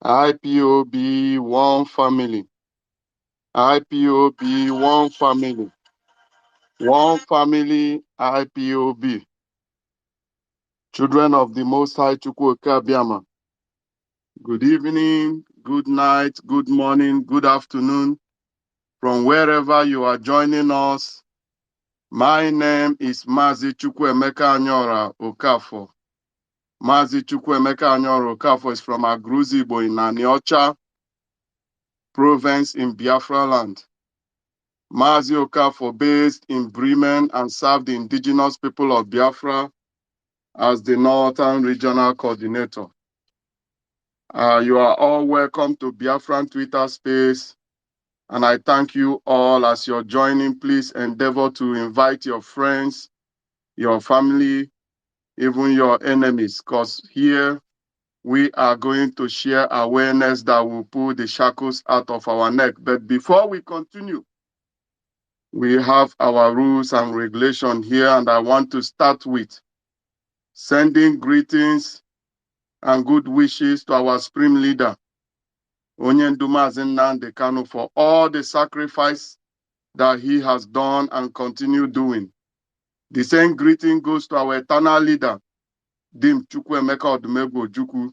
IPOB, one family. IPOB, one family. One family, IPOB. Children of the Most High Chukwuka Abiyama. Good evening, good night, good morning, good afternoon. From wherever you are joining us, my name is Mazi Chukwuemeka Anyora Okafor. Mazi Chukwuemeka Anyora Okafor is from Agruzibo in Aniocha province in Biafra land. Mazi Okafor based in Bremen and served the indigenous people of Biafra as the Northern Regional Coordinator. You are all welcome to Biafran Twitter space, and I thank you all as you're joining. Please endeavor to invite your friends, your family, even your enemies, because here we are going to share awareness that will pull the shackles out of our neck. But before we continue, we have our rules and regulations here, and I want to start with sending greetings and good wishes to our supreme leader, Mazi Nnamdi Kanu, for all the sacrifice that he has done and continue doing. The same greeting goes to our eternal leader, Dim Chukwuemeka Odumegwu Ojukwu,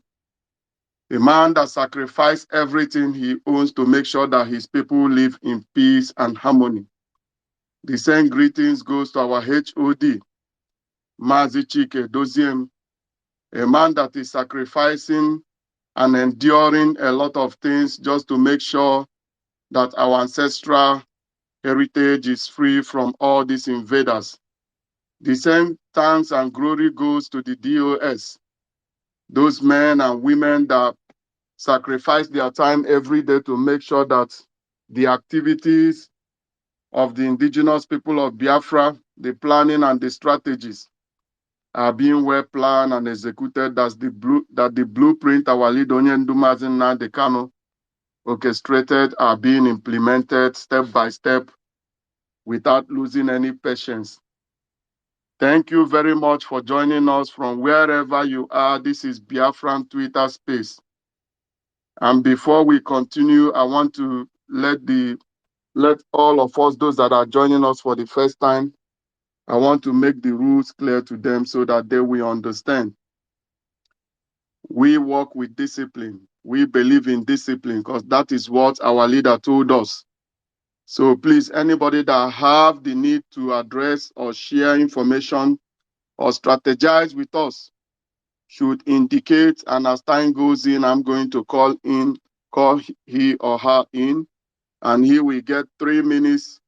a man that sacrificed everything he owns to make sure that his people live in peace and harmony. The same greetings goes to our HOD, Mazi Chike Doziem, a man that is sacrificing and enduring a lot of things just to make sure that our ancestral heritage is free from all these invaders. The same thanks and glory goes to the DOS, those men and women that sacrifice their time every day to make sure that the activities of the indigenous people of Biafra, the planning and the strategies are being well planned and executed. That the blueprint our leader Mazi Nnamdi Kanu orchestrated are being implemented step by step without losing any patience. Thank you very much for joining us from wherever you are. This is Biafran Twitter space. And before we continue, I want to let all of us, those that are joining us for the first time, I want to make the rules clear to them so that they will understand. We work with discipline. We believe in discipline because that is what our leader told us. So please, anybody that have the need to address or share information or strategize with us should indicate, and as time goes in, I'm going to call he or her in, and he will get 3 minutes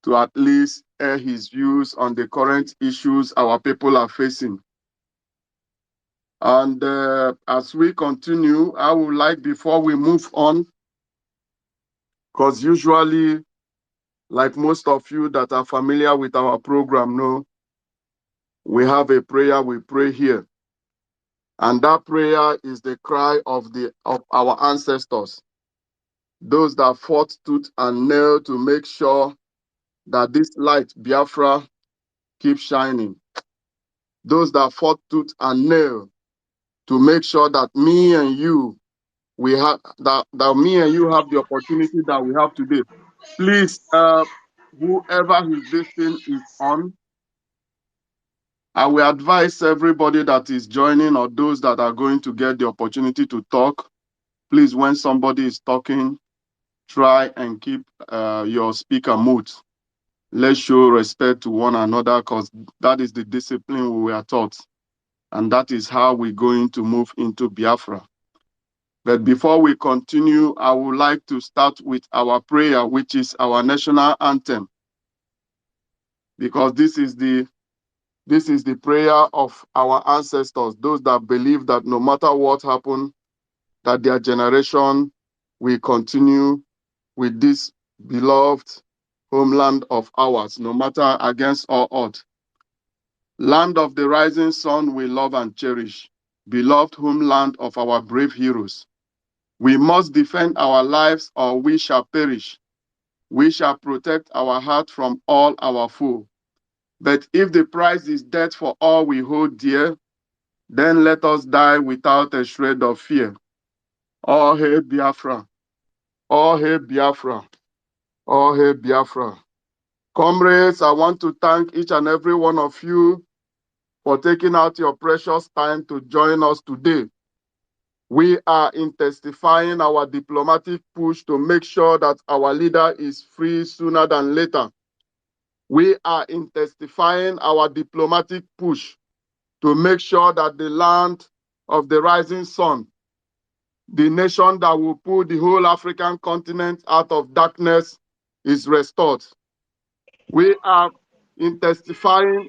to at least air his views on the current issues our people are facing. And as we continue, I would like, before we move on, because usually, like most of you that are familiar with our program know, we have a prayer we pray here. And that prayer is the cry of our ancestors, those that fought tooth and nail to make sure that this light, Biafra, keeps shining. Those that fought tooth and nail to make sure that me and you, we have that me and you have the opportunity that we have today. Please, whoever this thing is on, I will advise everybody that is joining or those that are going to get the opportunity to talk. Please, when somebody is talking, try and keep your speaker mute. Let's show respect to one another because that is the discipline we were taught. And that is how we're going to move into Biafra. But before we continue, I would like to start with our prayer, which is our national anthem. Because this is the prayer of our ancestors, those that believe that no matter what happened, that their generation will continue with this beloved homeland of ours, no matter against all odds. Land of the rising sun we love and cherish, beloved homeland of our brave heroes. We must defend our lives or we shall perish. We shall protect our heart from all our foe. But if the price is death for all we hold dear, then let us die without a shred of fear. All hail Biafra. All hail Biafra. All hail Biafra. Comrades, I want to thank each and every one of you for taking out your precious time to join us today. We are intensifying our diplomatic push to make sure that our leader is free sooner than later. We are intensifying our diplomatic push to make sure that the land of the rising sun, the nation that will pull the whole African continent out of darkness, is restored. We are intensifying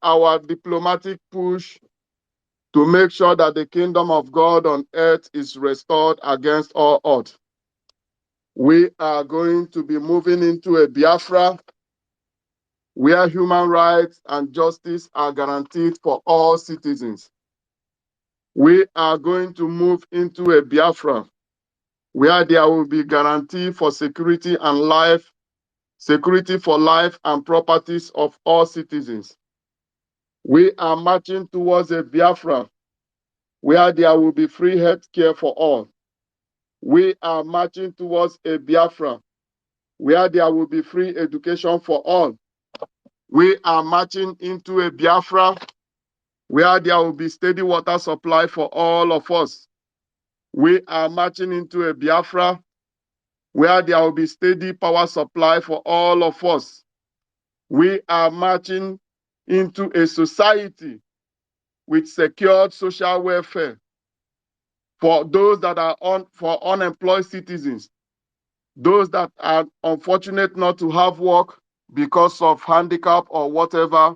our diplomatic push to make sure that the kingdom of God on earth is restored against all odds. We are going to be moving into a Biafra where human rights and justice are guaranteed for all citizens. We are going to move into a Biafra where there will be guarantee for security and life, security for life and properties of all citizens. We are marching towards a Biafra where there will be free health care for all. We are marching towards a Biafra where there will be free education for all. We are marching into a Biafra where there will be steady water supply for all of us. We are marching into a Biafra where there will be steady power supply for all of us. We are marching into a society with secured social welfare for those that are for unemployed citizens, those that are unfortunate not to have work because of handicap or whatever.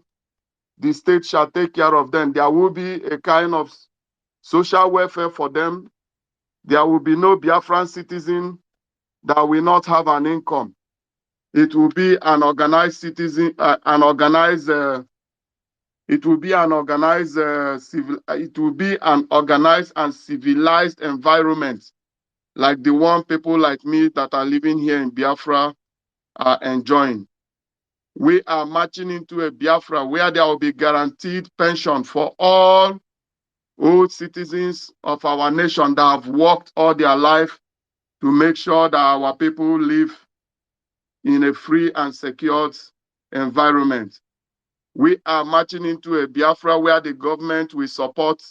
The state shall take care of them. There will be a kind of social welfare for them. There will be no Biafran citizen that will not have an income. It will be an organized citizen, it will be an organized and civilized environment like the one people like me that are living here in Biafra are enjoying. We are marching into a Biafra where there will be guaranteed pension for all old citizens of our nation that have worked all their life to make sure that our people live in a free and secured environment. We are marching into a Biafra where the government will support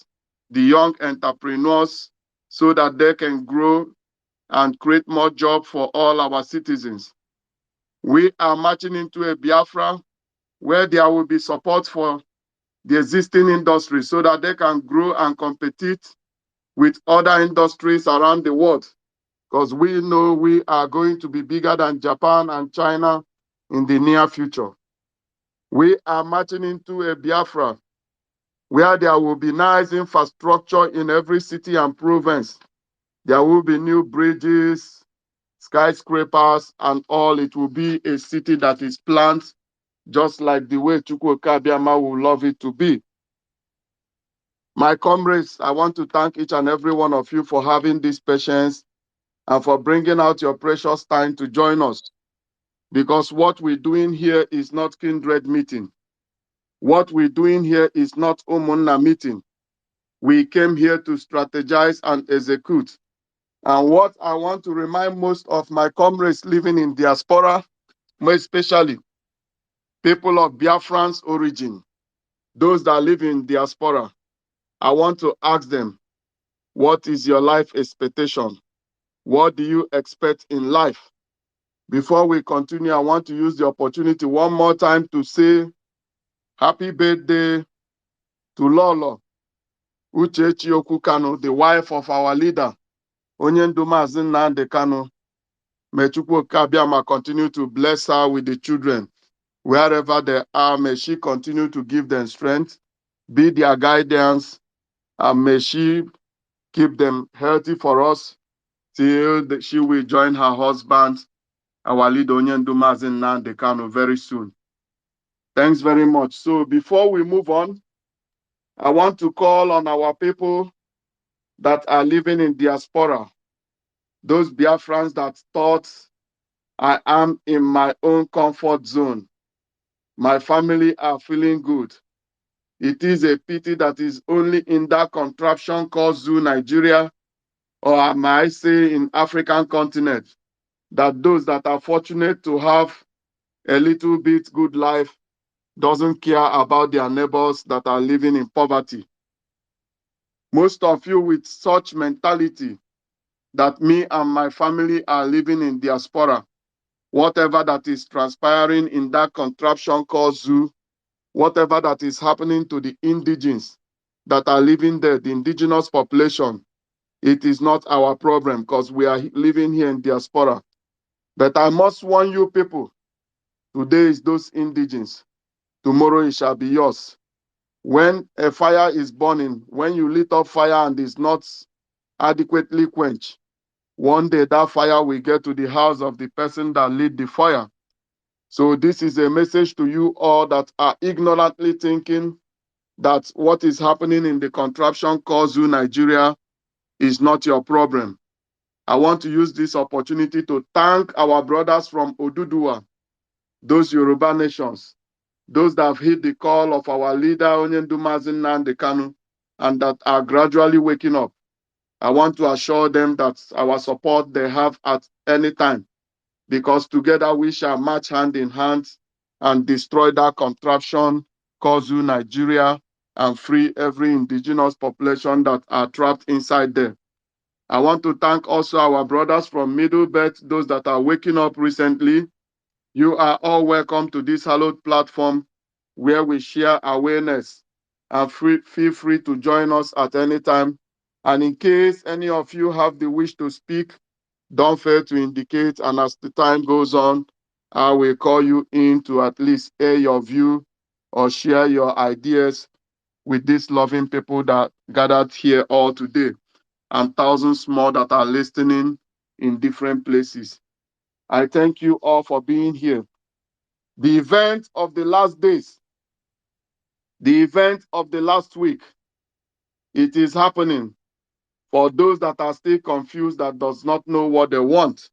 the young entrepreneurs so that they can grow and create more jobs for all our citizens. We are marching into a Biafra where there will be support for the existing industry so that they can grow and compete with other industries around the world. Because we know we are going to be bigger than Japan and China in the near future. We are marching into a Biafra where there will be nice infrastructure in every city and province. There will be new bridges, skyscrapers, and all. It will be a city that is planned just like the way Chukwuka Abbiama would love it to be. My comrades, I want to thank each and every one of you for having this patience and for bringing out your precious time to join us. Because what we're doing here is not kindred meeting. What we're doing here is not Umunna meeting. We came here to strategize and execute. And what I want to remind most of my comrades living in diaspora, more especially people of Biafran's origin, those that live in diaspora, I want to ask them, what is your life expectation? What do you expect in life? Before we continue, I want to use the opportunity one more time to say happy birthday to Lolo Uchechi Kanu, the wife of our leader, Onyendu Mazi Nnamdi Kanu. May Chukwuka Abbiama continue to bless her with the children. Wherever they are, may she continue to give them strength, be their guidance, and may she keep them healthy for us till she will join her husband, our leader Onyendu Mazi Nnamdi Kanu, very soon. Thanks very much. So before we move on, I want to call on our people that are living in diaspora, those Biafrans that thought I am in my own comfort zone. My family are feeling good. It is a pity that is only in that contraption called Zoo Nigeria, or may I say in African continent, that those that are fortunate to have a little bit good life doesn't care about their neighbors that are living in poverty. Most of you with such mentality that me and my family are living in diaspora, whatever that is transpiring in that contraption called zoo, whatever that is happening to the indigenes that are living there, the indigenous population, it is not our problem because we are living here in diaspora. But I must warn you people, today is those indigenes, tomorrow it shall be yours. When a fire is burning, when you lit up fire and is not adequately quenched, one day that fire will get to the house of the person that lit the fire. So this is a message to you all that are ignorantly thinking that what is happening in the contraption called Zoo Nigeria is not your problem. I want to use this opportunity to thank our brothers from Oduduwa, those Yoruba nations, those that have heed the call of our leader, Mazi Nnamdi Kanu, and that are gradually waking up. I want to assure them that our support they have at any time, because together we shall march hand in hand and destroy that contraption, cause Nigeria, and free every indigenous population that are trapped inside there. I want to thank also our brothers from Middle Belt, those that are waking up recently. You are all welcome to this hallowed platform where we share awareness, and feel free to join us at any time. And in case any of you have the wish to speak, don't fail to indicate. And as the time goes on, I will call you in to at least air your view or share your ideas with these loving people that gathered here all today, and thousands more that are listening in different places. I thank you all for being here. The event of the last days, the event of the last week, it is happening. For those that are still confused, that does not know what they want,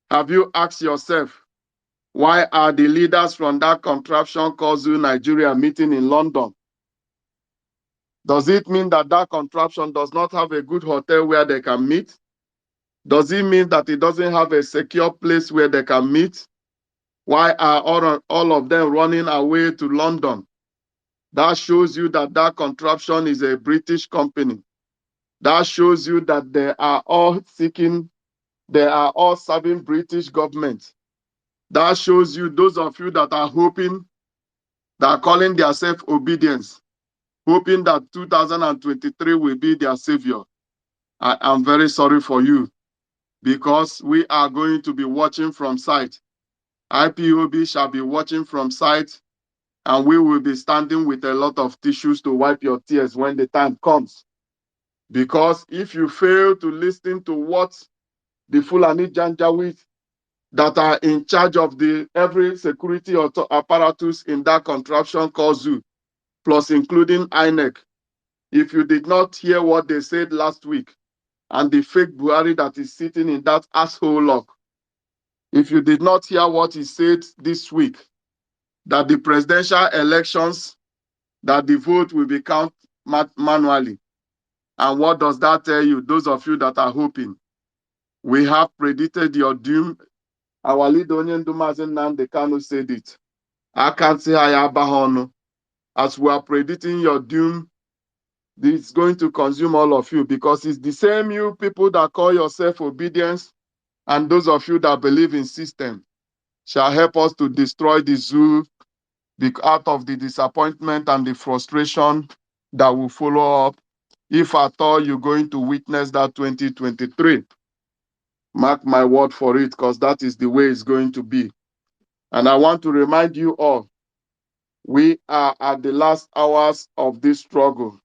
have you asked yourself, why are the leaders from that contraption called Zoo Nigeria meeting in London? Does it mean that that contraption does not have a good hotel where they can meet? Does it mean that it doesn't have a secure place where they can meet? Why are all of them running away to London? That shows you that that contraption is a British company. That shows you that they are all serving British government. That shows you, those of you that are hoping, that are calling themselves obedience, hoping that 2023 will be their savior. I am very sorry for you, because we are going to be watching from sight. IPOB shall be watching from sight, and we will be standing with a lot of tissues to wipe your tears when the time comes. Because if you fail to listen to what the Fulani Janjaweed that are in charge of every security apparatus in that contraption called Zoo, plus including INEC, if you did not hear what they said last week, and the fake Buhari that is sitting in that asshole lock, if you did not hear what he said this week, that the presidential elections, that the vote will be counted manually. And what does that tell you? Those of you that are hoping, we have predicted your doom. Our leader, Mazi Nnamdi Kanu, said it. I can't say I abahonu. As we are predicting your doom, it's going to consume all of you, because it's the same you people that call yourself obedience, and those of you that believe in system shall help us to destroy the zoo, out of the disappointment and the frustration that will follow up, if at all you're going to witness that 2023. Mark my word for it, because that is the way it's going to be. And I want to remind you all, we are at the last hours of this struggle.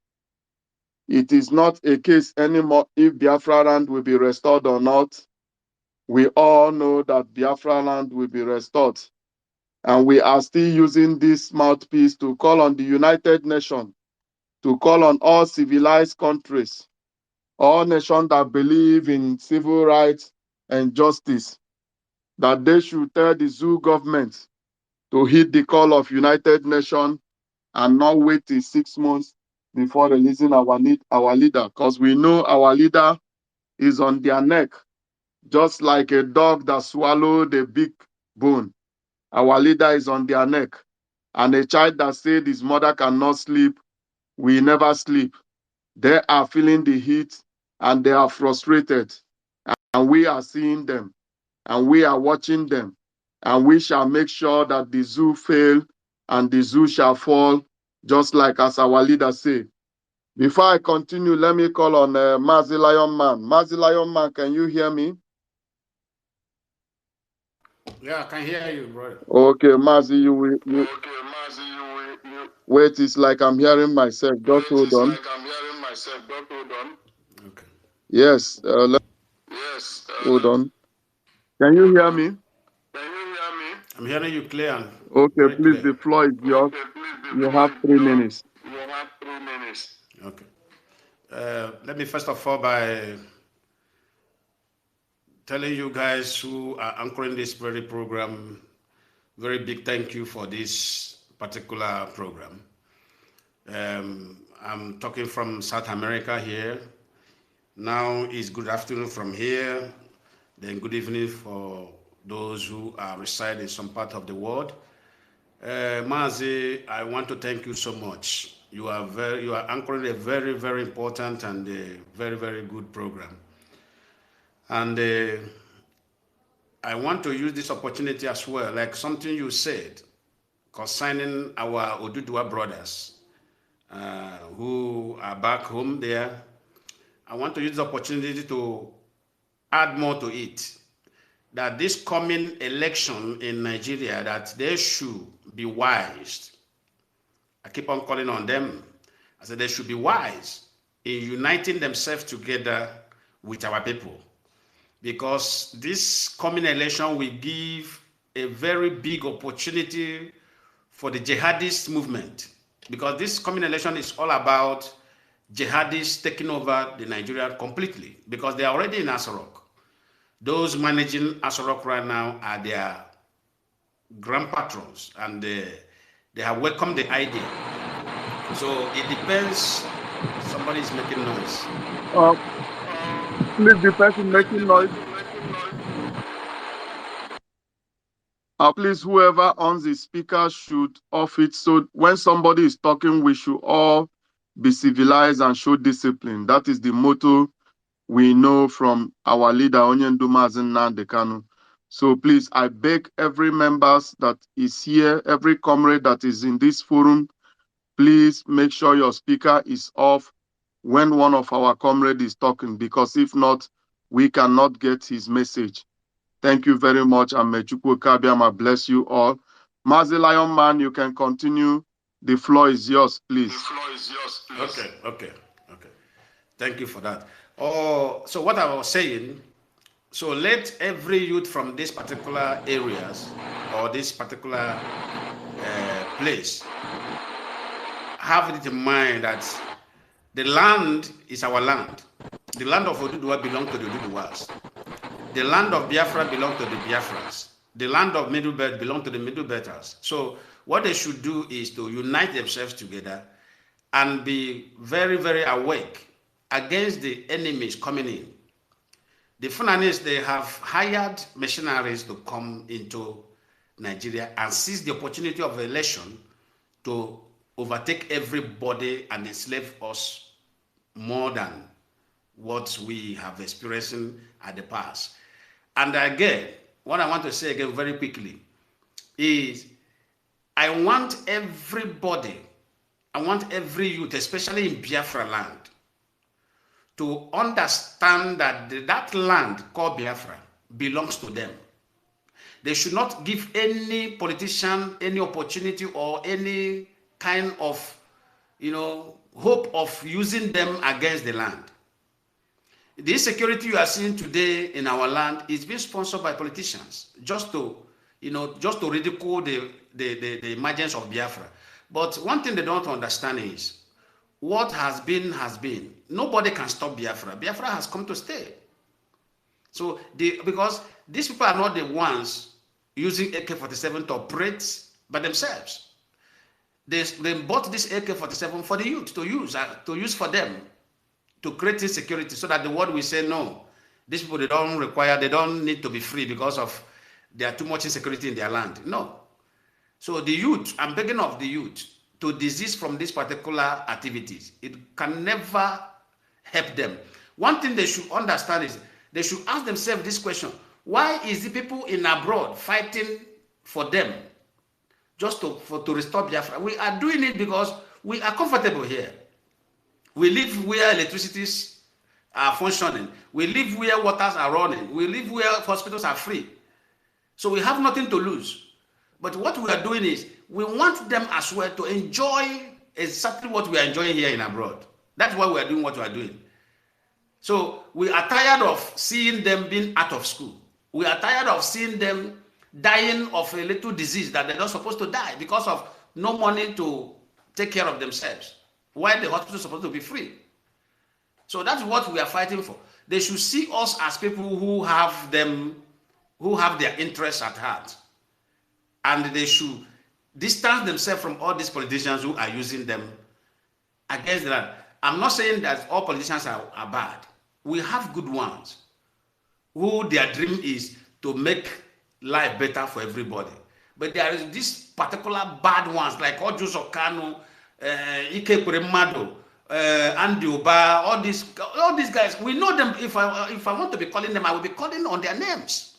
It is not a case anymore if Biafra land will be restored or not. We all know that Biafra land will be restored. And we are still using this mouthpiece to call on the United Nations, to call on all civilized countries, all nations that believe in civil rights and justice, that they should tell the zoo government to heed the call of United Nations and not wait till 6 months before releasing our leader, because we know our leader is on their neck, just like a dog that swallowed a big bone. Our leader is on their neck. And a child that said his mother cannot sleep will never sleep. They are feeling the heat and they are frustrated. And we are seeing them and we are watching them. And we shall make sure that the zoo fail and the zoo shall fall, just like as our leader say. Before I continue, let me call on Mazi Lion Man. Mazi Lion Man, can you hear me? Yeah, I can hear you, brother. Okay, Mazi, wait, it's like I'm hearing myself. Just hold on. Okay. Yes, hold on. Can you hear me? I'm hearing you clear and Okay, very please, clear. the floor is yours. You have 3 minutes. Okay. Let me first of all by telling you guys who are anchoring this very program, very big thank you for this particular program. I'm talking from South America here. Now is good afternoon from here, then good evening for those who are reside in some part of the world. Mazi, I want to thank you so much. You are anchoring a very, very important and a very, very good program. And I want to use this opportunity as well, like something you said concerning our Oduduwa brothers who are back home there. I want to use the opportunity to add more to it. That this coming election in Nigeria, that they should be wise. I keep on calling on them. I said they should be wise in uniting themselves together with our people. Because this coming election will give a very big opportunity for the jihadist movement. Because this coming election is all about jihadists taking over the Nigeria completely. Because they are already in Asarok. Those managing Asarok right now are their grand patrons, and they have welcomed the idea. So it depends. Somebody is making noise. Please, the person making noise. Please, whoever owns the speaker should off it. So when somebody is talking, we should all be civilized and show discipline. That is the motto we know from our leader, Onyenduma Nnamdi Kanu. So please, I beg every members that is here, every comrade that is in this forum, please make sure your speaker is off when one of our comrades is talking, because if not, we cannot get his message. Thank you very much, and may Chukwu Kabiama bless you all. Mazi Lion Man, you can continue. The floor is yours, please. Okay. Thank you for that. Oh, so what I was saying, so let every youth from these particular areas or this particular place have it in mind that the land is our land. The land of Oduduwa belongs to the Oduduwas. The land of Biafra belongs to the Biafrans. The land of Middle Belt belongs to the Middle Belters. So what they should do is to unite themselves together and be very, very awake against the enemies coming in. The Fulanis, they have hired mercenaries to come into Nigeria and seize the opportunity of election to overtake everybody and enslave us more than what we have experienced at the past. And again, what I want to say again very quickly is I want everybody, I want every youth, especially in Biafra land, to understand that that land called Biafra belongs to them. They should not give any politician any opportunity or any kind of, hope of using them against the land. The insecurity you are seeing today in our land is being sponsored by politicians just to ridicule the emergence of Biafra. But one thing they don't understand is what has been has been. Nobody can stop Biafra. Biafra has come to stay. So because these people are not the ones using AK-47 to operate by themselves. They bought this AK-47 for the youth to use for them, to create insecurity, so that the world will say, no, these people, they don't need to be free because of there are too much insecurity in their land. No. So the youth, I'm begging of the youth to desist from these particular activities. It can never help them. One thing they should understand is they should ask themselves this question: why is the people in abroad fighting for them just to restore Biafra? We are doing it because we are comfortable here. We live where electricities are functioning. We live where waters are running. We live where hospitals are free. So we have nothing to lose. But what we are doing is we want them as well to enjoy exactly what we are enjoying here in abroad. That's why we are doing what we are doing. So we are tired of seeing them being out of school. We are tired of seeing them dying of a little disease that they're not supposed to die because of no money to take care of themselves, while the hospital is supposed to be free. So that's what we are fighting for. They should see us as people who have their interests at heart. And they should distance themselves from all these politicians who are using them against that. I'm not saying that all politicians are bad. We have good ones who their dream is to make life better for everybody. But there is these particular bad ones like Ojus Kanu, Ike Kuremado, Andy Oba, all these guys. We know them. If I want to be calling them, I will be calling on their names.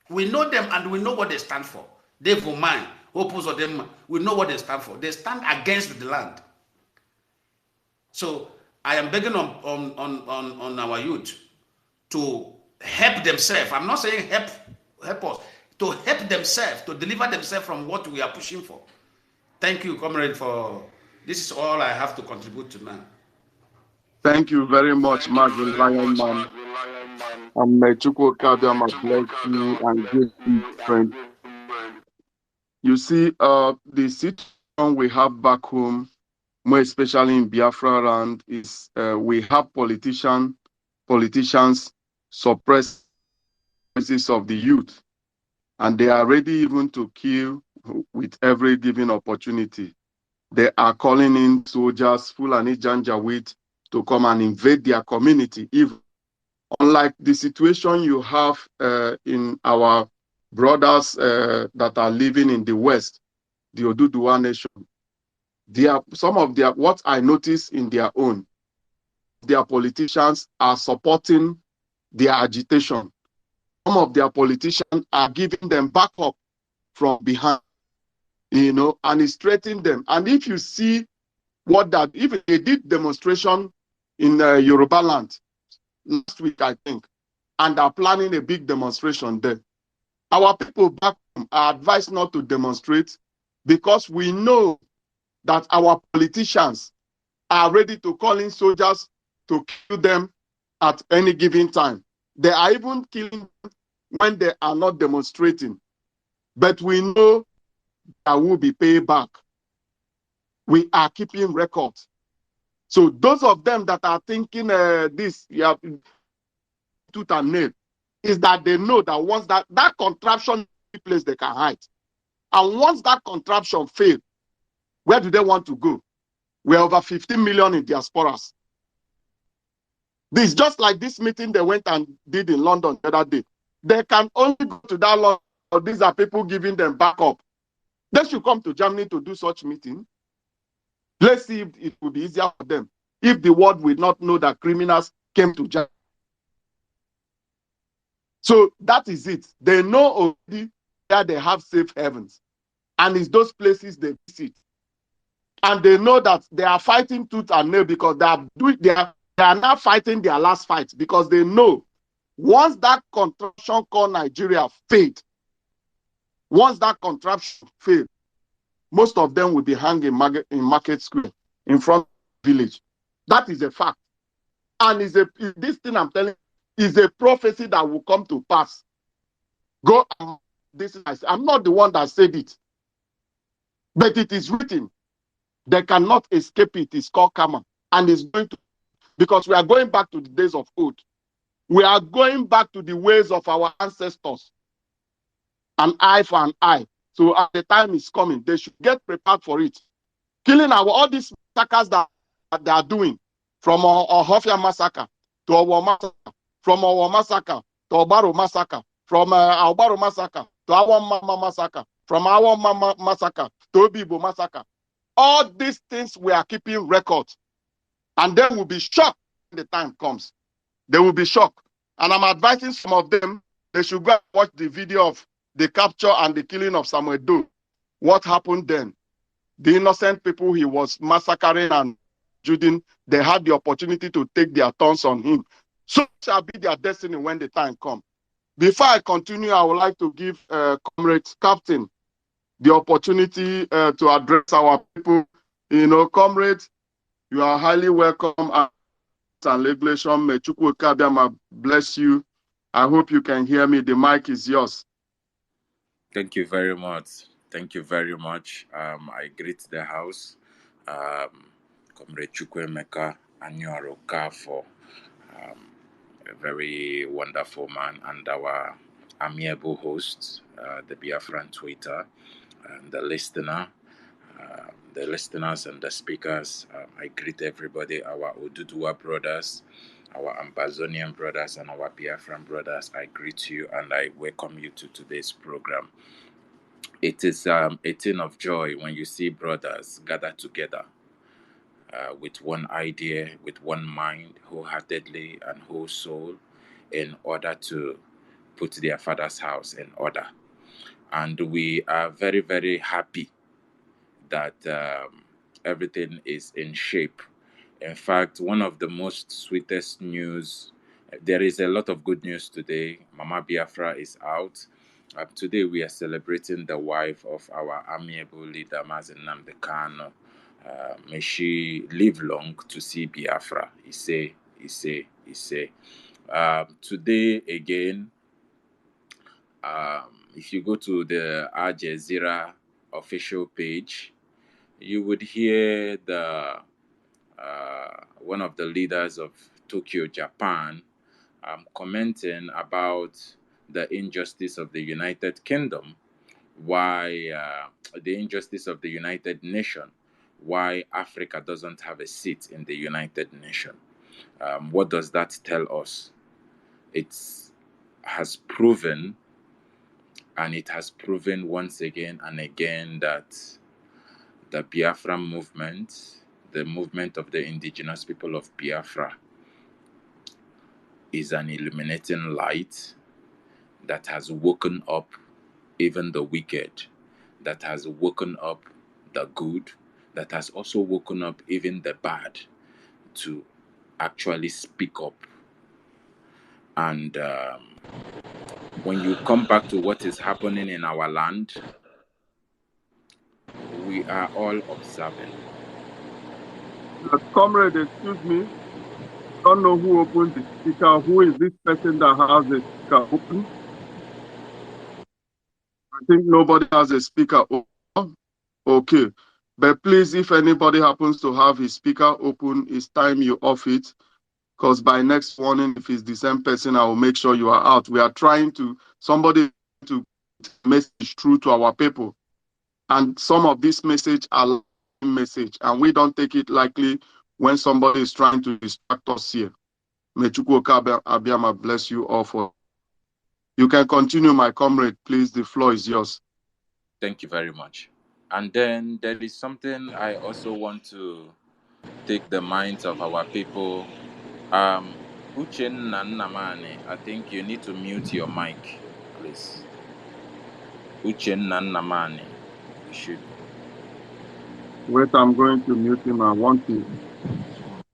We know them and we know what they stand for. They for mine, Opus of them, we know what they stand for. They stand against the land. So I am begging on our youth to help themselves. I'm not saying help us, to help themselves, to deliver themselves from what we are pushing for. Thank you, comrade, for this is all I have to contribute to now. Thank you very much, Mazi Lion Man. And may Chukwu Kabiama bless you and give you strength. You see, the situation we have back home, more especially in Biafra land, is we have politicians suppress voices of the youth, and they are ready even to kill with every given opportunity. They are calling in soldiers, Fulani Janjaweed, to come and invade their community. Even unlike the situation you have in our brothers that are living in the West, the Oduduwa nation, some of their, what I notice in their own, their politicians are supporting their agitation. Some of their politicians are giving them backup from behind, and it's threatening them. And if you see if they did demonstration in Yoruba land last week, I think, and are planning a big demonstration there, our people back home are advised not to demonstrate because we know that our politicians are ready to call in soldiers to kill them at any given time. They are even killing them when they are not demonstrating. But we know there will be payback. We are keeping records. So those of them that are thinking this, tooth and nail, is that they know that once that contraption place, they can hide. And once that contraption fails, where do they want to go? We're over 15 million in diasporas. This just like this meeting they went and did in London the other day. They can only go to that London, or these are people giving them backup. They should come to Germany to do such meeting. Let's see if it will be easier for them if the world will not know that criminals came to Germany. So that is it. They know already where they have safe havens. And it's those places they visit. And they know that they are fighting tooth and nail because they are now fighting their last fight, because they know once that contraption called Nigeria failed, once that contraption failed, most of them will be hanging in Market Square in front of the village. That is a fact. And this thing I'm telling you is a prophecy that will come to pass. I'm not the one that said it, but it is written. They cannot escape it. It's called karma. And it's going to, because we are going back to the days of old. We are going back to the ways of our ancestors. An eye for an eye. So as the time is coming, they should get prepared for it. killing all these massacres that they are doing, from Ohofia massacre to our massacre, from our massacre to Obaro massacre, from Obaro massacre to our Mama massacre, from our Mama massacre to Obibo massacre. All these things we are keeping records, and they will be shocked when the time comes. They will be shocked. And I'm advising some of them, they should go and watch the video of the capture and the killing of Samuel Doe. What happened then? The innocent people he was massacring and shooting, they had the opportunity to take their turns on him. So shall be their destiny when the time comes. Before I continue, I would like to give Comrade Captain the opportunity to address our people. Comrades, you are highly welcome. And regulation, may Chukwu Kabiama bless you. I hope you can hear me. The mic is yours. Thank you very much. Thank you very much. I greet the house. Comrade Chukwemeka Anyuaroka for a very wonderful man and our amiable host, the Biafran Twitter, and the listeners and the speakers. I greet everybody, our Ududua brothers, our Ambazonian brothers, and our Biafran brothers. I greet you and I welcome you to today's program. It is a thing of joy when you see brothers gather together with one idea, with one mind, wholeheartedly and whole soul, in order to put their father's house in order. And we are very, very happy that everything is in shape. In fact, one of the most sweetest news, there is a lot of good news today. Mama Biafra is out. Today we are celebrating the wife of our amiable leader, Mazi Nnamdi Kanu. May she live long to see Biafra. Ise. Today again, if you go to the Al Jazeera official page, you would hear the one of the leaders of Tokyo, Japan, commenting about the injustice of the United Kingdom, why the injustice of the United Nations, why Africa doesn't have a seat in the United Nations. What does that tell us? It has proven, and it has proven once again and again, that the Biafra movement, the movement of the indigenous people of Biafra, is an illuminating light that has woken up even the wicked, that has woken up the good, that has also woken up even the bad to actually speak up. And when you come back to what is happening in our land, we are all observing. Comrade, excuse me. Don't know who opened the speaker. Who is this person that has the speaker open? I think nobody has a speaker open. Okay. But please, if anybody happens to have his speaker open, it's time you off it. Because by next morning, if it's the same person, I will make sure you are out. We are trying to, somebody to message through to our people. And some of this message are message, and we don't take it lightly when somebody is trying to distract us here. May Chukwu Abiyama bless you all for. You can continue, my comrade, please. The floor is yours. Thank you very much. And then there is something I also want to take the minds of our people. Uchenna Nnamani, I think you need to mute your mic, please. Uchenna Nnamani, you should. Wait, I'm going to mute him. I want to.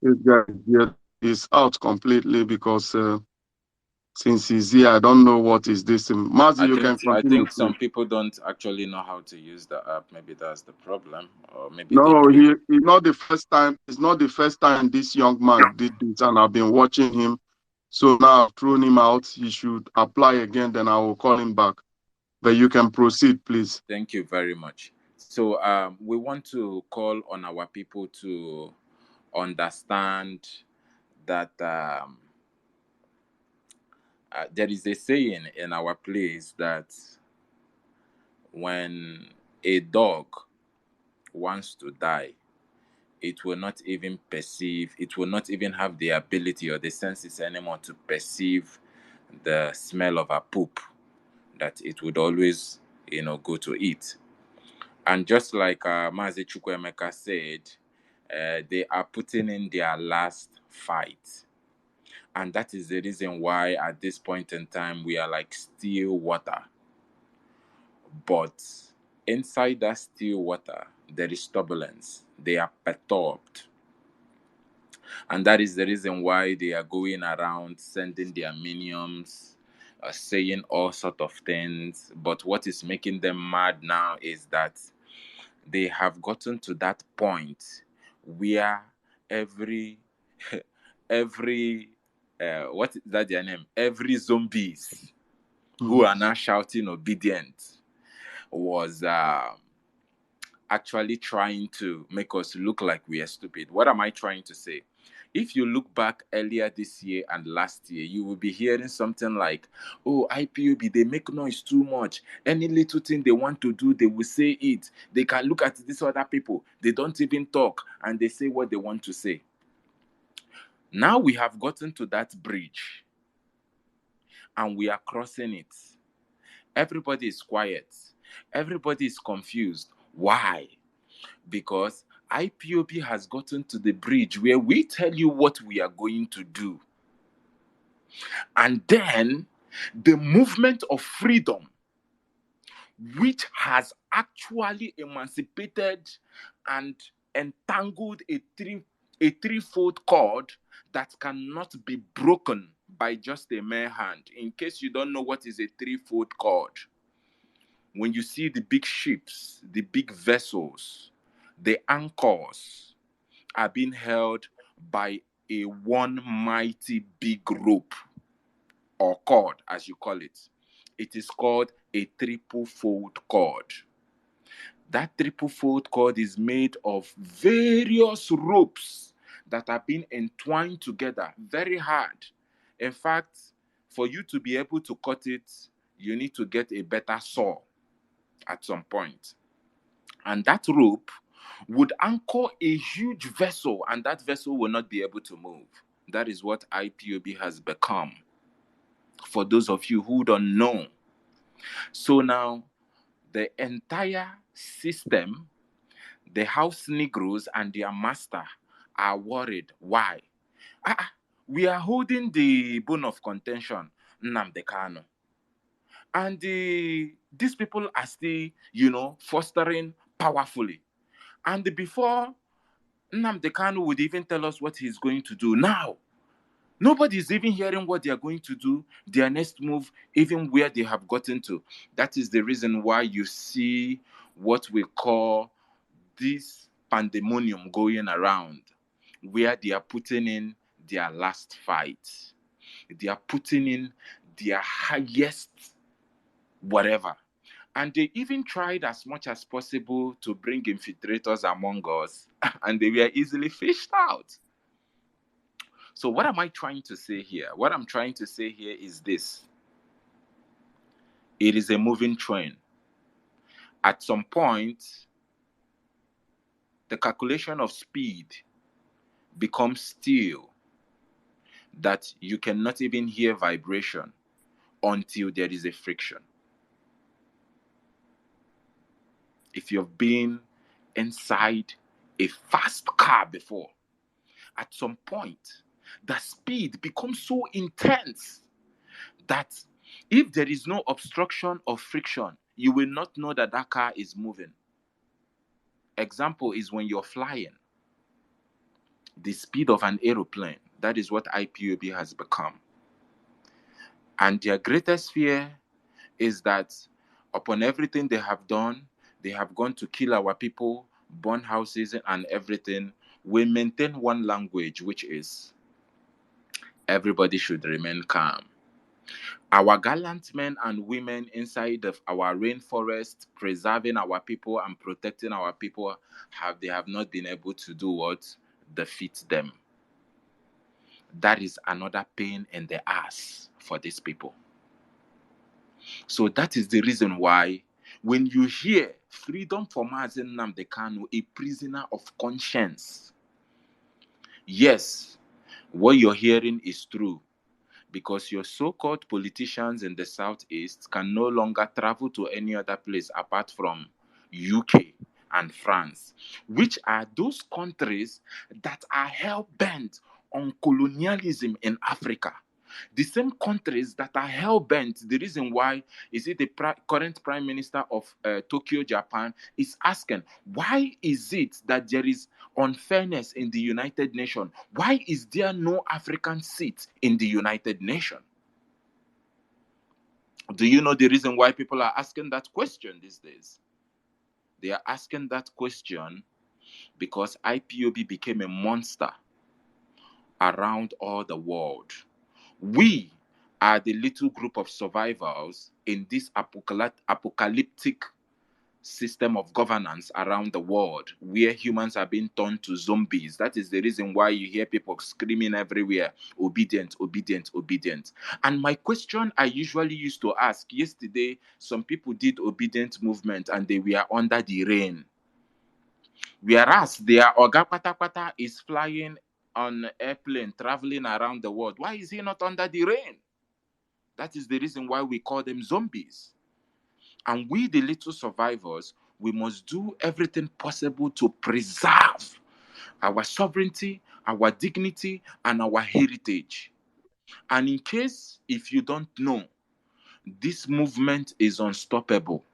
This guy here is out completely because since he's here, I don't know what is this. Mazi, you can continue. I think some people don't actually know how to use the app. Maybe that's the problem, or maybe no, he's not the first time. It's not the first time this young man did this, and I've been watching him. So now I've thrown him out. He should apply again. Then I will call him back. But you can proceed, please. Thank you very much. So we want to call on our people to understand that there is a saying in our place that when a dog wants to die, it will not even perceive, it will not even have the ability or the senses anymore to perceive the smell of a poop that it would always, go to eat. And just like Mazi Chukwemeka said, they are putting in their last fight. And that is the reason why at this point in time we are like still water. But inside that still water, there is turbulence. They are perturbed. And that is the reason why they are going around sending their minions, saying all sort of things. But what is making them mad now is that they have gotten to that point where every every what is that their name? Every zombies who are now shouting obedient was actually trying to make us look like we are stupid. What am I trying to say? If you look back earlier this year and last year, you will be hearing something like, oh, IPOB, they make noise too much. Any little thing they want to do, they will say it. They can look at these other people. They don't even talk and they say what they want to say. Now we have gotten to that bridge and we are crossing it. Everybody is quiet. Everybody is confused. Why? Because IPOB has gotten to the bridge where we tell you what we are going to do. And then the movement of freedom, which has actually emancipated and entangled a threefold cord that cannot be broken by just a mere hand. In case you don't know what is a threefold cord, when you see the big ships, the big vessels, the anchors are being held by a one mighty big rope or cord, as you call it. It is called a triple fold cord. That triple fold cord is made of various ropes that have been entwined together very hard. In fact, for you to be able to cut it, you need to get a better saw at some point. And that rope would anchor a huge vessel, and that vessel will not be able to move. That is what IPOB has become. For those of you who don't know. So now, the entire system, the house Negroes and their master are worried. Why? We are holding the bone of contention, Nnamdi Kanu. And these people are still, fostering powerfully. And before Nnamdi Kanu would even tell us what he's going to do, now nobody is even hearing what they are going to do, their next move, even where they have gotten to. That is the reason why you see what we call this pandemonium going around, where they are putting in their last fight. They are putting in their highest whatever. And they even tried as much as possible to bring infiltrators among us, and they were easily fished out. So what am I trying to say here? What I'm trying to say here is this. It is a moving train. At some point, the calculation of speed becomes still that you cannot even hear vibration until there is a friction. If you've been inside a fast car before, at some point, the speed becomes so intense that if there is no obstruction or friction, you will not know that that car is moving. Example is when you're flying. The speed of an aeroplane, that is what IPOB has become. And their greatest fear is that upon everything they have done, they have gone to kill our people, burn houses and everything. We maintain one language, which is everybody should remain calm. Our gallant men and women inside of our rainforest, preserving our people and protecting our people, they have not been able to do what? Defeat them. That is another pain in the ass for these people. So that is the reason why when you hear freedom for Mazi Nnamdi Kanu, a prisoner of conscience. Yes, what you're hearing is true, because your so-called politicians in the southeast can no longer travel to any other place apart from UK and France, which are those countries that are hell-bent on colonialism in Africa. The same countries that are hell-bent, the reason why is it the current prime minister of Tokyo, Japan, is asking, why is it that there is unfairness in the United Nations? Why is there no African seat in the United Nations? Do you know the reason why people are asking that question these days? They are asking that question because IPOB became a monster around all the world. We are the little group of survivors in this apocalyptic system of governance around the world, where humans are being turned to zombies. That is the reason why you hear people screaming everywhere, obedient, obedient, obedient. And my question I usually used to ask, yesterday, some people did obedient movement and they were under the rain. Whereas their Oga Pata Pata is flying on an airplane, traveling around the world. Why is he not under the rain? That is the reason why we call them zombies. And we, the little survivors, we must do everything possible to preserve our sovereignty, our dignity, and our heritage. And in case, if you don't know, this movement is unstoppable.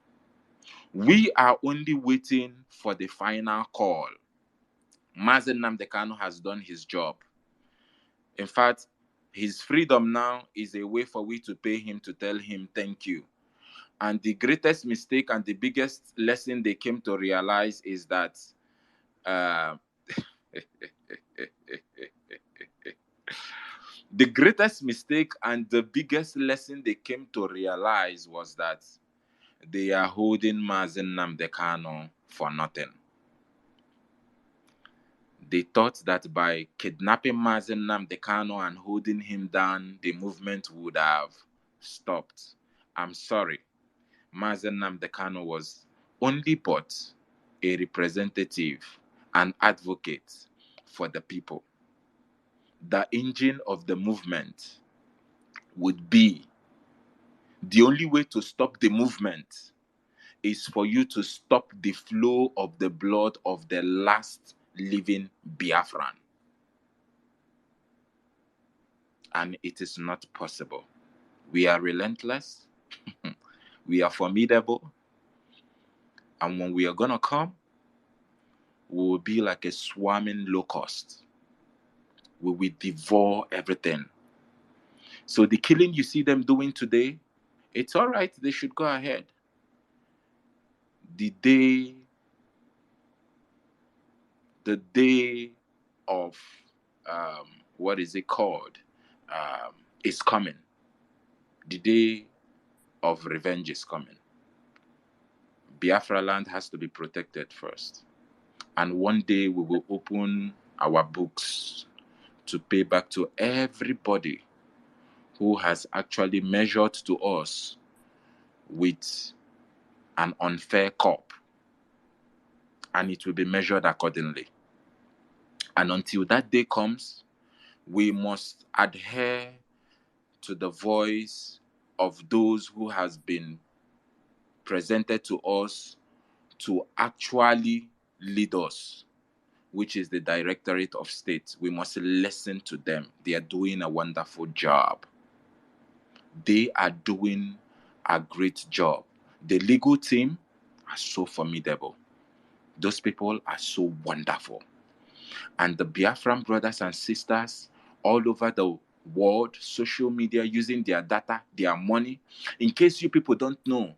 We are only waiting for the final call. Mazi Nnamdi Kanu has done his job. In fact, his freedom now is a way for we to pay him to tell him thank you. And the greatest mistake and the biggest lesson they came to realize is that the greatest mistake and the biggest lesson they came to realize was that they are holding Mazi Nnamdi Kanu for nothing. They thought that by kidnapping Mazi Nnamdi Kanu and holding him down, the movement would have stopped. I'm sorry. Mazi Nnamdi Kanu was only but a representative, an advocate for the people. The engine of the movement would be, the only way to stop the movement is for you to stop the flow of the blood of the last living Biafran. And it is not possible. We are relentless. We are formidable. And when we are going to come, we will be like a swarming locust. We will devour everything. So the killing you see them doing today, it's all right. They should go ahead. The day of, what is it called, is coming. The day of revenge is coming. Biafra land has to be protected first. And one day we will open our books to pay back to everybody who has actually measured to us with an unfair cup. And it will be measured accordingly. And until that day comes, we must adhere to the voice of those who has been presented to us to actually lead us, which is the Directorate of State. We must listen to them. They are doing a wonderful job. They are doing a great job. The legal team are so formidable. Those people are so wonderful. And the Biafran brothers and sisters all over the world, social media, using their data, their money. In case you people don't know,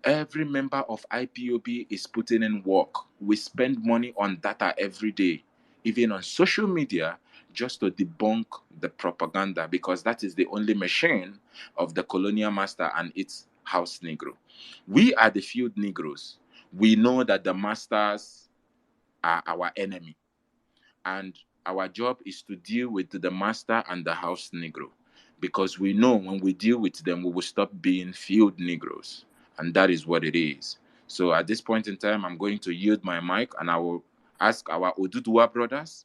every member of IPOB is putting in work. We spend money on data every day, even on social media, just to debunk the propaganda, because that is the only machine of the colonial master and its house Negro. We are the field Negroes. We know that the masters are our enemy. And our job is to deal with the master and the house Negro, because we know when we deal with them, we will stop being field Negroes. And that is what it is. So at this point in time, I'm going to yield my mic and I will ask our Oduduwa brothers,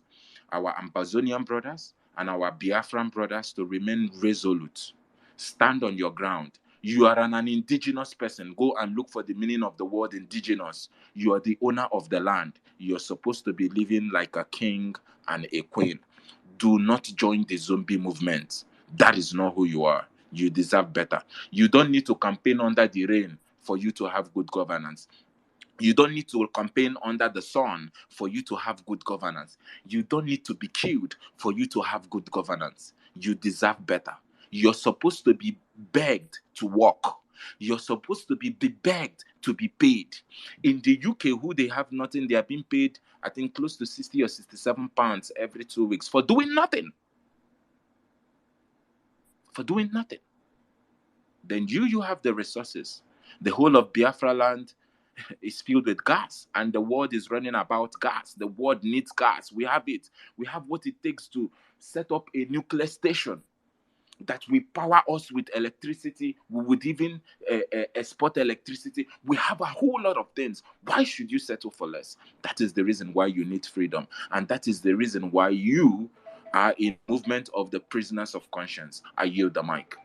our Amazonian brothers, and our Biafran brothers to remain resolute. Stand on your ground. You are an indigenous person. Go and look for the meaning of the word indigenous. You are the owner of the land. You're supposed to be living like a king and a queen. Do not join the zombie movement. That is not who you are. You deserve better. You don't need to campaign under the rain for you to have good governance. You don't need to campaign under the sun for you to have good governance. You don't need to be killed for you to have good governance. You deserve better. You're supposed to be begged to work. You're supposed to be begged to be paid. In the UK, who they have nothing, they are being paid, I think, close to 60 or 67 pounds every 2 weeks for doing nothing. For doing nothing. Then you have the resources. The whole of Biafra land is filled with gas, and the world is running about gas. The world needs gas. We have it. We have what it takes to set up a nuclear station that will power us with electricity. We would even export electricity. We have a whole lot of things. Why should you settle for less? That is the reason why you need freedom, and that is the reason why you are in movement of the prisoners of conscience. I yield the mic.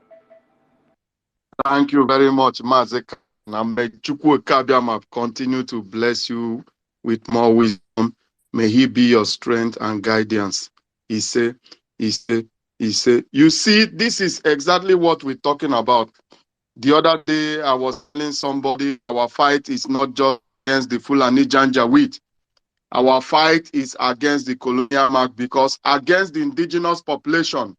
Thank you very much, Mazi. And may Chukwukabiama continue to bless you with more wisdom. May he be your strength and guidance. He said. You see, this is exactly what we're talking about. The other day, I was telling somebody our fight is not just against the Fulani Janjaweed. Our fight is against the colonial mark, because against the indigenous population,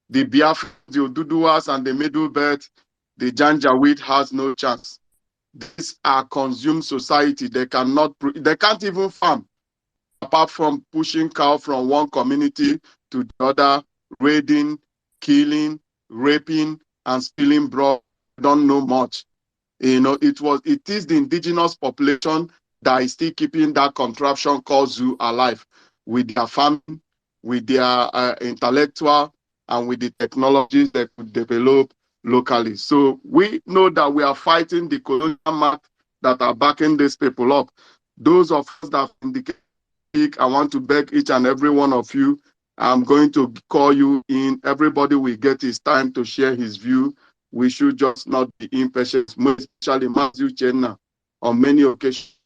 the Biafra, the Oduduwas, and the Middle Belt, the Janjaweed has no chance. These are consumed society. They can't even farm, apart from pushing cow from one community to the other, raiding, killing, raping, and stealing blood. Don't know much. You know, it is the indigenous population that is still keeping that contraption called zoo alive, with their farming, with their intellectual, and with the technologies that could develop locally. So we know that we are fighting the colonial mark that are backing these people up. Those of us that indicate, I want to beg each and every one of you, I'm going to call you in. Everybody will get his time to share his view. We should just not be impatient, especially Mazi Chenna. On many occasions,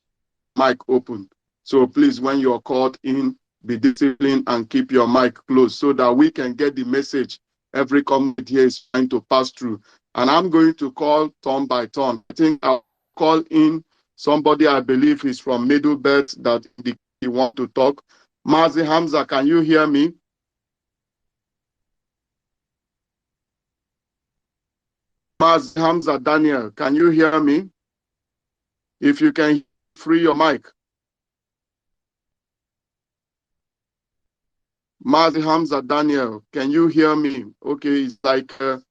mic open. So please, when you're called in, be disciplined and keep your mic closed so that we can get the message every comment here is trying to pass through. And I'm going to call turn by turn. I think I'll call in somebody I believe is from Middle Belt that he want to talk. Mazi Hamza, can you hear me? Mazi Hamza Daniel, can you hear me? If you can, free your mic. Mazi Hamza Daniel, can you hear me? Okay, it's like the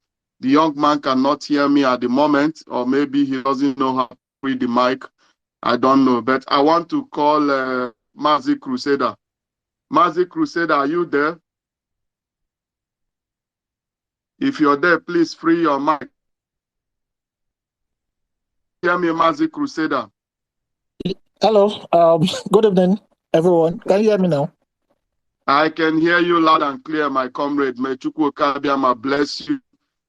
young man cannot hear me at the moment, or maybe he doesn't know how to read the mic. I don't know, but I want to call Mazi Crusader. Mazi Crusader, are you there? If you're there, please free your mic. Hear me, Mazi Crusader. Hello. Good evening, everyone. Can you hear me now? I can hear you loud and clear, my comrade. May Chukwukabiama bless you.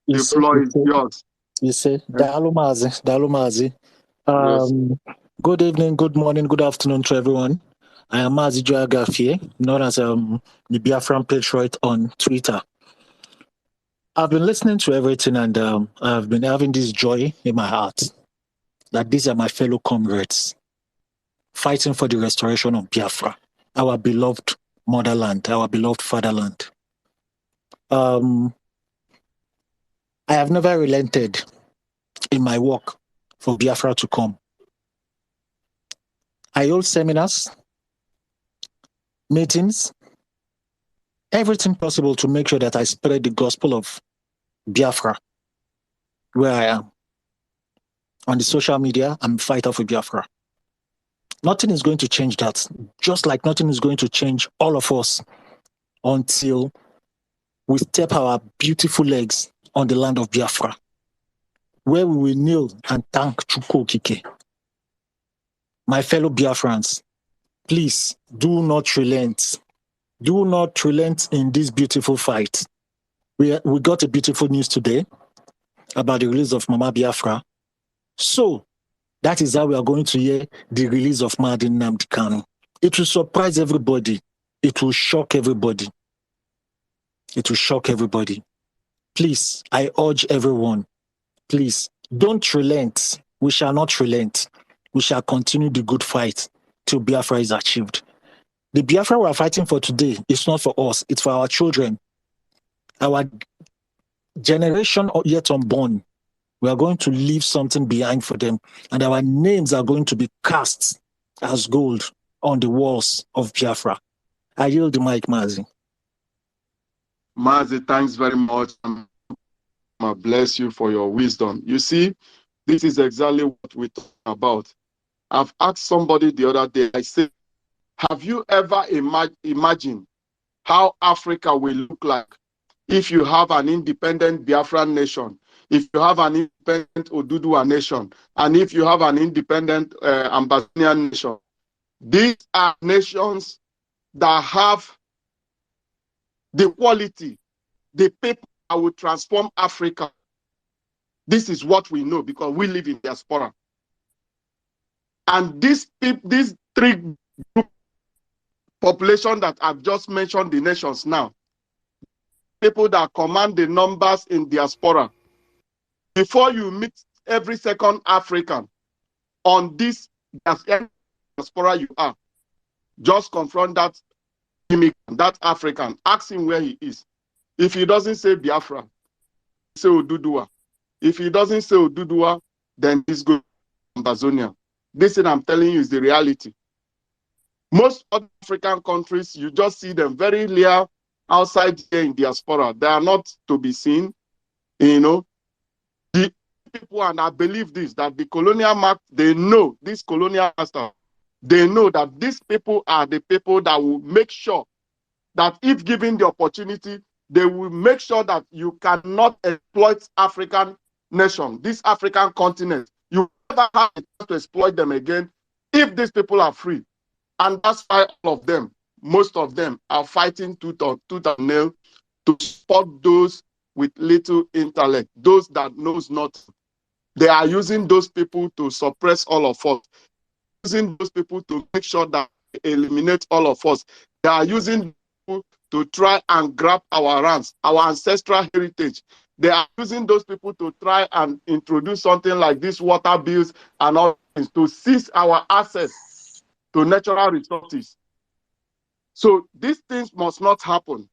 The floor is yours. You say, Dalu Mazi. Yes. Good evening, good morning, good afternoon to everyone. I am Mazi Joagafie, known as the Biafran Patriot on Twitter. I've been listening to everything, and I've been having this joy in my heart that these are my fellow comrades fighting for the restoration of Biafra, our beloved motherland, our beloved fatherland. I have never relented in my work for Biafra to come. I hold seminars, meetings, everything possible to make sure that I spread the gospel of Biafra where I am. On the social media, I'm a fighter for Biafra. Nothing is going to change that, just like nothing is going to change all of us until we step our beautiful legs on the land of Biafra, where we will kneel and thank Chukwu Okike My fellow Biafrans, please do not relent. Do not relent in this beautiful fight. We got a beautiful news today about the release of Mama Biafra. So that is how we are going to hear the release of Nnamdi Kanu. It will surprise everybody. It will shock everybody. It will shock everybody. Please, I urge everyone, please, don't relent. We shall not relent. We shall continue the good fight till Biafra is achieved. The Biafra we are fighting for today is not for us. It's for our children. Our generation yet unborn. We are going to leave something behind for them. And our names are going to be cast as gold on the walls of Biafra. I yield the mic, Mazi. Mazi, thanks very much. I bless you for your wisdom. You see, this is exactly what we're talking about. I've asked somebody the other day, I said, have you ever imagined how Africa will look like if you have an independent Biafran nation, if you have an independent Oduduwa nation, and if you have an independent Ambazonian nation? These are nations that have the quality, the people that will transform Africa. This is what we know because we live in diaspora. And these three group population that I've just mentioned, the nations now, people that command the numbers in diaspora. Before you meet every second African on this diaspora you are, just confront that immigrant, that African, ask him where he is. If he doesn't say Biafra, say Oduduwa. If he doesn't say Oduduwa, then he's going to Ambazonia. This thing I'm telling you is the reality. Most other African countries, you just see them very clear outside here in diaspora. They are not to be seen. You know, the people, and I believe this, that the colonial mark, they know, this colonial master, they know that these people are the people that will make sure that if given the opportunity, they will make sure that you cannot exploit African nation, this African continent. You never have a chance to exploit them again if these people are free. And that's why all of them, most of them, are fighting tooth and nail to support those with little intellect, those that knows not. They are using those people to suppress all of us, using those people to make sure that they eliminate all of us. They are using people to try and grab our lands, our ancestral heritage. They are using those people to try and introduce something like these water bills and all things to seize our access to natural resources. So these things must not happen.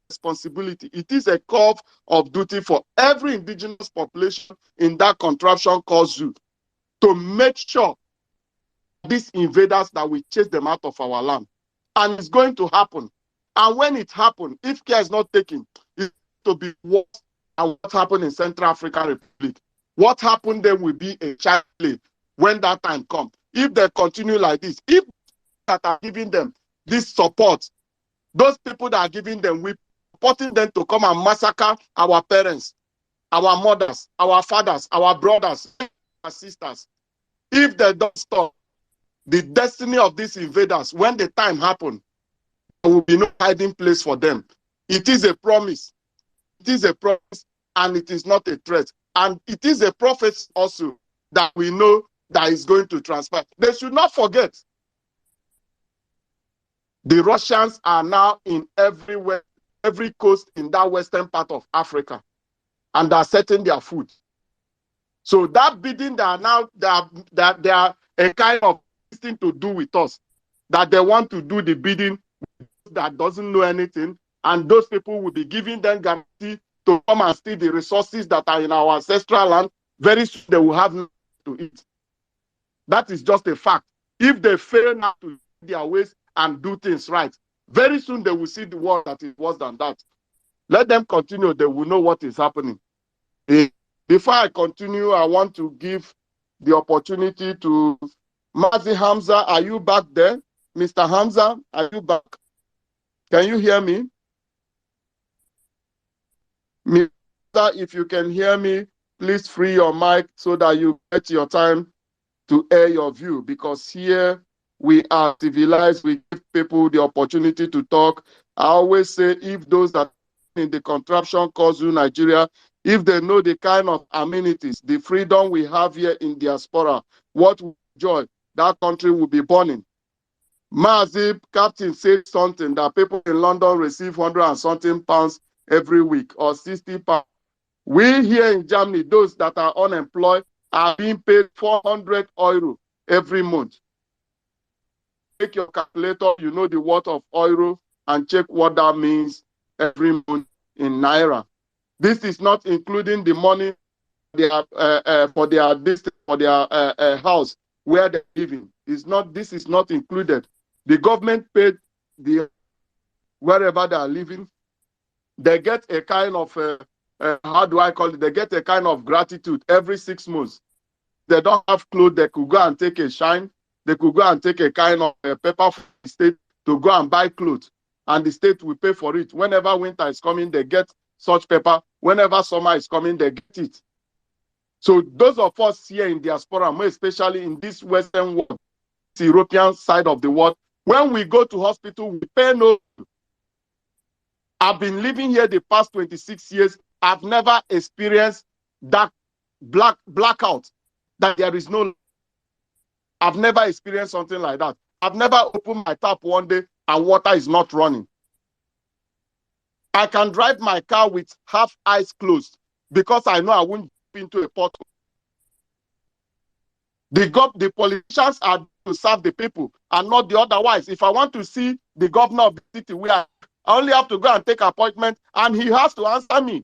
Responsibility. It is a call of duty for every indigenous population in that contraption called zoo to make sure these invaders that we chase them out of our land. And it's going to happen. And when it happens, if care is not taken, it's to be worse than what happened in Central African Republic. What happened then will be a child play when that time comes. If they continue like this, if that are giving them this support, those people that are giving them, we're supporting them to come and massacre our parents, our mothers, our fathers, our brothers, our sisters. If they don't stop, the destiny of these invaders, when the time happens, there will be no hiding place for them. It is a promise. It is a promise, and it is not a threat. And it is a prophecy also that we know that is going to transpire. They should not forget. The Russians are now in everywhere, every coast in that western part of Africa, and are setting their foot. So that bidding that now that they are a kind of thing to do with us, that they want to do the bidding that doesn't know anything, and those people will be giving them guarantee to come and steal the resources that are in our ancestral land. Very soon they will have nothing to eat. That is just a fact. If they fail now to their ways and do things right, very soon they will see the world that is worse than that. Let them continue. They will know what is happening. Before I continue, I want to give the opportunity to Mazi Hamza. Are you back there? Mr. Hamza, are you back? Can you hear me? Mr. If you can hear me, please free your mic so that you get your time to air your view, because here we are civilized. We give people the opportunity to talk. I always say, if those that in the contraption called Zoo Nigeria, if they know the kind of amenities, the freedom we have here in diaspora, what we enjoy, that country will be burning. Mazi, Captain, said something that people in London receive 100 and something pounds every week, or 60 pounds. We here in Germany, those that are unemployed, are being paid 400 euro every month. Take your calculator, you know the worth of euro, and check what that means every month in naira. This is not including the money for their house where they're living. This is not included. The government paid the wherever they are living. They get a kind of how do I call it? They get a kind of gratitude every 6 months. They don't have clothes. They could go and take a shine. They could go and take a kind of paper from the state to go and buy clothes, and the state will pay for it. Whenever winter is coming, they get such paper. Whenever summer is coming, they get it. So those of us here in diaspora, more especially in this Western world, this European side of the world, when we go to hospital, we pay no. I've been living here the past 26 years. I've never experienced that blackout, that there is no. I've never experienced something like that. I've never opened my tap one day and water is not running. I can drive my car with half eyes closed because I know I won't jump into a pothole. The politicians are to serve the people and not the otherwise. If I want to see the governor of the city where I only have to go and take an appointment, and he has to answer me.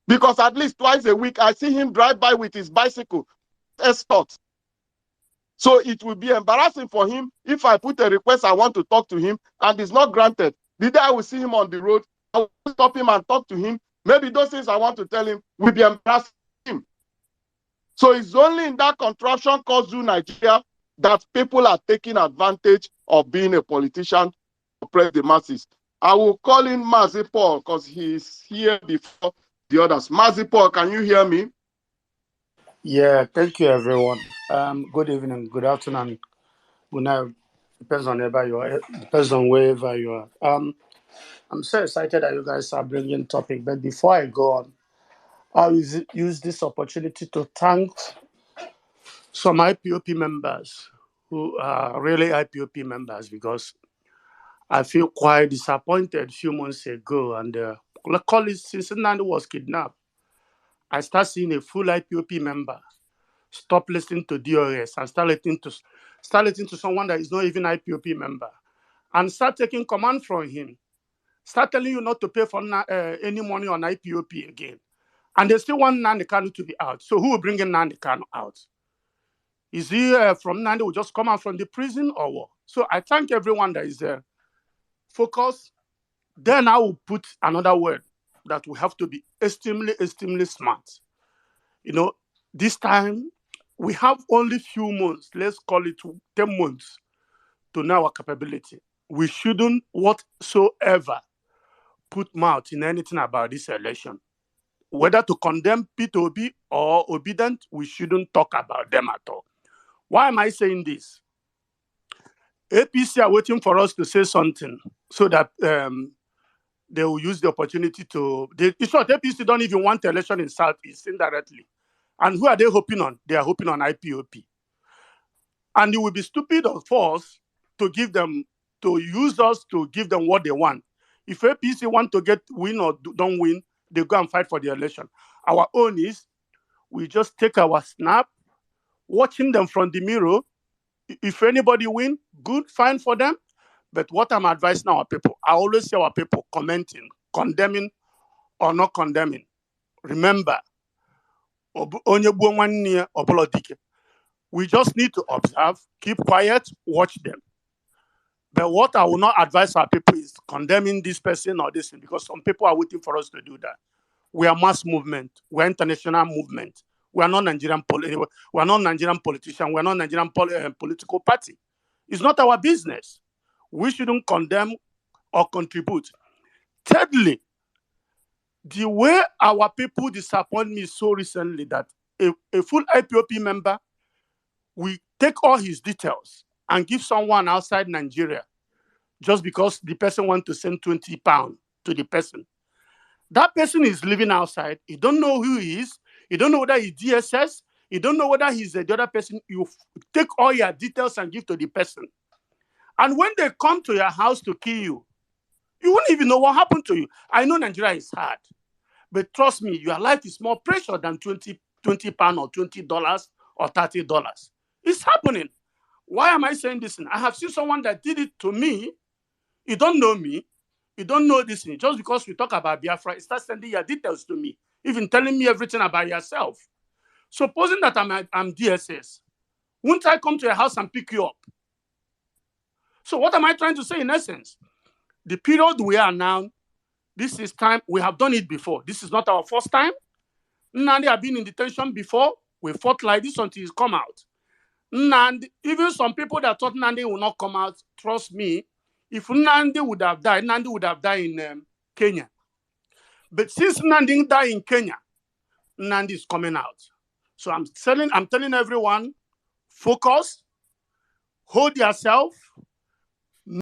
Because at least twice a week, I see him drive by with his bicycle, escort. So it will be embarrassing for him if I put a request, I want to talk to him, and it's not granted. The day I will see him on the road, I will stop him and talk to him. Maybe those things I want to tell him will be embarrassing for him. So it's only in that contraption called Zoo Nigeria that people are taking advantage of being a politician to oppress the masses. I will call in Mazi Paul because he's here before the others. Mazi Paul, can you hear me? Yeah, thank you, everyone. Good evening, good afternoon, good night. Depends on wherever you are. Depends on wherever you are. I'm so excited that you guys are bringing topic. But before I go on, I'll use this opportunity to thank some IPOP members who are really IPOP members, because I feel quite disappointed a few months ago, and call it since Nnamdi was kidnapped, I start seeing a full IPOP member stop listening to DOS and start listening to someone that is not even IPOP member, and start taking command from him. Start telling you not to pay for any money on IPOP again. And they still want Nnamdi Kanu to be out. So who will bring Nnamdi Kanu out? Is he from Nnamdi will just come out from the prison or what? So I thank everyone that is there. Focus. Then I will put another word that we have to be extremely smart. You know, this time we have only few months, let's call it 10 months, to know our capability. We shouldn't whatsoever put mouth in anything about this election. Whether to condemn P2B or obedient, we shouldn't talk about them at all. Why am I saying this? APC are waiting for us to say something so that they will use the opportunity to. It's not APC don't even want the election in Southeast indirectly. And who are they hoping on? They are hoping on IPOP. And it would be stupid of us to use us to give them what they want. If APC want to win or don't win, they go and fight for the election. Our own is, we just take our snap, watching them from the mirror. If anybody win, good, fine for them. But what I'm advising our people, I always see our people commenting, condemning or not condemning. Remember, we just need to observe, keep quiet, watch them. But what I will not advise our people is condemning this person or this thing, because some people are waiting for us to do that. We are mass movement. We are international movement. We are not Nigerian we are not Nigerian politician. We are not Nigerian political party. It's not our business. We shouldn't condemn or contribute. Thirdly, the way our people disappoint me so recently that a full IPOP member we take all his details and give someone outside Nigeria just because the person wants to send 20 pounds to the person. That person is living outside. You don't know who he is. You don't know whether he's DSS. You don't know whether he's the other person. You take all your details and give to the person. And when they come to your house to kill you, you won't even know what happened to you. I know Nigeria is hard, but trust me, your life is more precious than 20 pounds or $20 or $30. It's happening. Why am I saying this? I have seen someone that did it to me. You don't know me. You don't know this thing. Just because we talk about Biafra, you start sending your details to me, even telling me everything about yourself. Supposing that I'm DSS, won't I come to your house and pick you up? So what am I trying to say in essence? The period we are now, this is time. We have done it before. This is not our first time. Nnamdi have been in detention before. We fought like this until he's come out. Nnamdi, even some people that thought Nnamdi will not come out, trust me, if Nnamdi would have died, Nnamdi would have died in Kenya. But since Nnamdi died in Kenya, Nnamdi is coming out. So I'm telling everyone, focus, hold yourself,